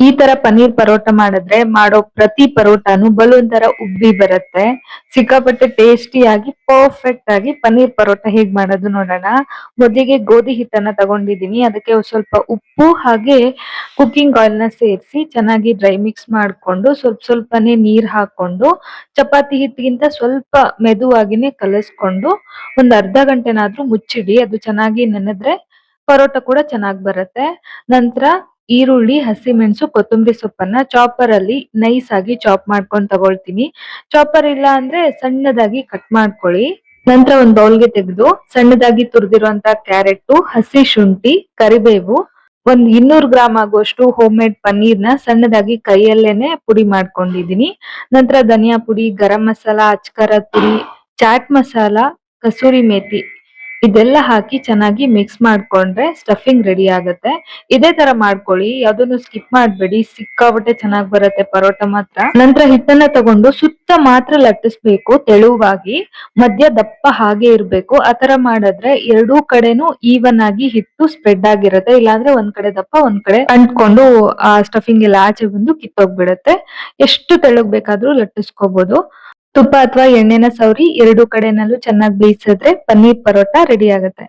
ಈ ತರ ಪನ್ನೀರ್ ಪರೋಟ ಮಾಡಿದ್ರೆ ಮಾಡೋ ಪ್ರತಿ ಪರೋಟಾನು ಬಲೂನ್ ತರ ಉಬ್ಬಿ ಬರುತ್ತೆ. ಸಿಕ್ಕಾಪಟ್ಟೆ ಟೇಸ್ಟಿಯಾಗಿ ಪರ್ಫೆಕ್ಟ್ ಆಗಿ ಪನ್ನೀರ್ ಪರೋಟ ಹೇಗ್ ಮಾಡೋದು ನೋಡೋಣ. ಮೊದಲಿಗೆ ಗೋಧಿ ಹಿಟ್ಟನ್ನ ತಗೊಂಡಿದೀನಿ. ಅದಕ್ಕೆ ಒಂದ್ ಸ್ವಲ್ಪ ಉಪ್ಪು ಹಾಗೆ ಕುಕಿಂಗ್ ಆಯಿಲ್ ನ ಸೇರಿಸಿ ಚೆನ್ನಾಗಿ ಡ್ರೈ ಮಿಕ್ಸ್ ಮಾಡ್ಕೊಂಡು ಸ್ವಲ್ಪನೇ ನೀರ್ ಹಾಕೊಂಡು ಚಪಾತಿ ಹಿಟ್ಟಿಗಿಂತ ಸ್ವಲ್ಪ ಮೆದುವಾಗಿನೇ ಕಲಿಸ್ಕೊಂಡು ಒಂದ್ ಅರ್ಧ ಗಂಟೆನಾದ್ರೂ ಮುಚ್ಚಿಡಿ. ಅದು ಚೆನ್ನಾಗಿ ನೆನೆದ್ರೆ ಪರೋಟ ಕೂಡ ಚೆನ್ನಾಗ್ ಬರುತ್ತೆ. ನಂತರ ಈರುಳ್ಳಿ, ಹಸಿಮೆಣಸು, ಕೊತ್ತಂಬರಿ ಸೊಪ್ಪನ್ನ ಚಾಪರ್ ಅಲ್ಲಿ ನೈಸ್ ಆಗಿ ಚಾಪ್ ಮಾಡ್ಕೊಂಡು ತಗೊಳ್ತೀನಿ. ಚಾಪರ್ ಇಲ್ಲ ಅಂದ್ರೆ ಸಣ್ಣದಾಗಿ ಕಟ್ ಮಾಡ್ಕೊಳ್ಳಿ. ನಂತರ ಒಂದ್ ಬೌಲ್ಗೆ ತೆಗೆದು ಸಣ್ಣದಾಗಿ ತುರಿದಿರುವಂತ ಕ್ಯಾರೆಟ್, ಹಸಿ ಶುಂಠಿ, ಕರಿಬೇವು, ಒಂದ್ 200 ಗ್ರಾಮ್ ಆಗುವಷ್ಟು ಹೋಮ್ ಮೇಡ್ ಪನ್ನೀರ್ನ ಸಣ್ಣದಾಗಿ ಕೈಯಲ್ಲೇನೆ ಪುಡಿ ಮಾಡ್ಕೊಂಡಿದೀನಿ. ನಂತರ ಧನಿಯಾ ಪುಡಿ, ಗರಂ ಮಸಾಲ, ಅಚ್ಕಾರದ ಪುಡಿ, ಚಾಟ್ ಮಸಾಲ, ಕಸೂರಿ ಮೇಥಿ ಇದೆಲ್ಲ ಹಾಕಿ ಚೆನ್ನಾಗಿ ಮಿಕ್ಸ್ ಮಾಡ್ಕೊಂಡ್ರೆ ಸ್ಟಫಿಂಗ್ ರೆಡಿ ಆಗುತ್ತೆ. ಇದೇ ತರ ಮಾಡ್ಕೊಳ್ಳಿ, ಯಾವ್ದನ್ನು ಸ್ಕಿಪ್ ಮಾಡ್ಬೇಡಿ. ಸಿಕ್ಕಾಪಟ್ಟೆ ಚೆನ್ನಾಗ್ ಬರುತ್ತೆ ಪರೋಟ ಮಾತ್ರ. ನಂತರ ಹಿಟ್ಟನ್ನ ತಗೊಂಡು ಸುತ್ತ ಮಾತ್ರ ಲಟ್ಟಿಸ್ಬೇಕು ತೆಳುವಾಗಿ, ಮಧ್ಯ ದಪ್ಪ ಹಾಗೆ ಇರ್ಬೇಕು. ಆತರ ಮಾಡಿದ್ರೆ ಎರಡೂ ಕಡೆನೂ ಈವನ್ ಆಗಿ ಹಿಟ್ಟು ಸ್ಪ್ರೆಡ್ ಆಗಿರುತ್ತೆ. ಇಲ್ಲಾಂದ್ರೆ ಒಂದ್ ಕಡೆ ದಪ್ಪ ಒಂದ್ ಕಡೆ ಅಂಟ್ಕೊಂಡು ಆ ಸ್ಟಫಿಂಗ್ ಎಲ್ಲ ಆಚೆ ಬಂದು ಕಿತ್ತೋಗ್ಬಿಡುತ್ತೆ. ಎಷ್ಟು ತೆಳುಗ್ ಬೇಕಾದ್ರೂ ಲಟ್ಟಿಸ್ಕೋಬಹುದು. ತುಪ್ಪ ಅಥವಾ ಎಣ್ಣೆನ ಸವರಿ ಎರಡು ಕಡೆನಲ್ಲೂ ಚೆನ್ನಾಗಿ ಬೇಯಿಸಿದ್ರೆ ಪನ್ನೀರ್ ಪರೋಟ ರೆಡಿ ಆಗುತ್ತೆ.